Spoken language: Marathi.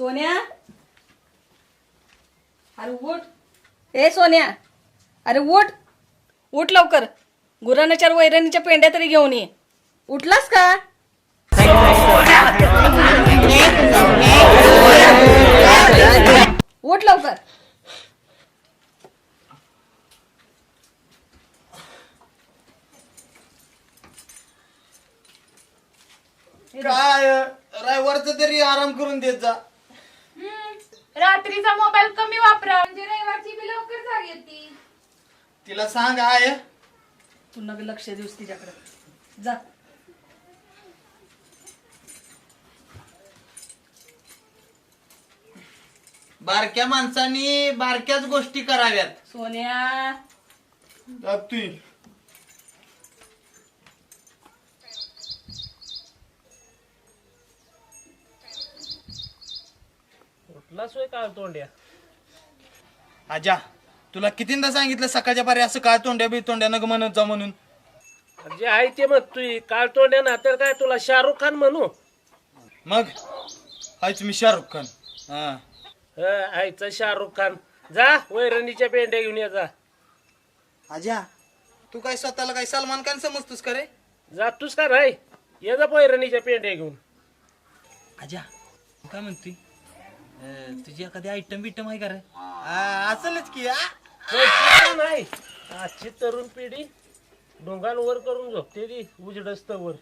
सोन्या, अरे उठ. ए सोन्या, अरे उठ. उठ लवकर. गुरांना 4 वैरणीच्या पेंड्या तरी घेऊन ये. उठलास का? उठ लवकर. काय रविवारचं तरी आराम करून देत जा. रात्रीचा मोबाईल कमी वापरा म्हणजे रविवारची बी लवकर जाग येते. तिला सांग आय पुन्हा लक्ष देऊस तिच्याकडे. जा. बारक्या माणसांनी बारक्याच गोष्टी कराव्यात. सोन्या, तू कुठला सोय काळ तोंड्या. आजा तुला कितींदा सांगितलं सकाळच्या पारी असं काय तोंड्या बितोंड्या नग म्हणत जा म्हणून. जे आहे ते मग तू काळ तोंड्या ना तर काय तुला शाहरुख खान म्हणू. मग हायच मी शाहरुख खान. हा आईचा शाहरुख खान. जा वैरणीच्या पेंड्या घेऊन ये जा. आजा तू काय स्वतःला काय सलमान खान समजतोस का रे? जातोस का नाही? ये जा वैरणीच्या पेंड्या घेऊन. आजा तू काय म्हणतोय? तुझी एखादी आयटम बिटम आहे का रे? असेलच की. नाही आजची तरुण पिढी डोंगांवर करून झोपते ती उजडस्तवर.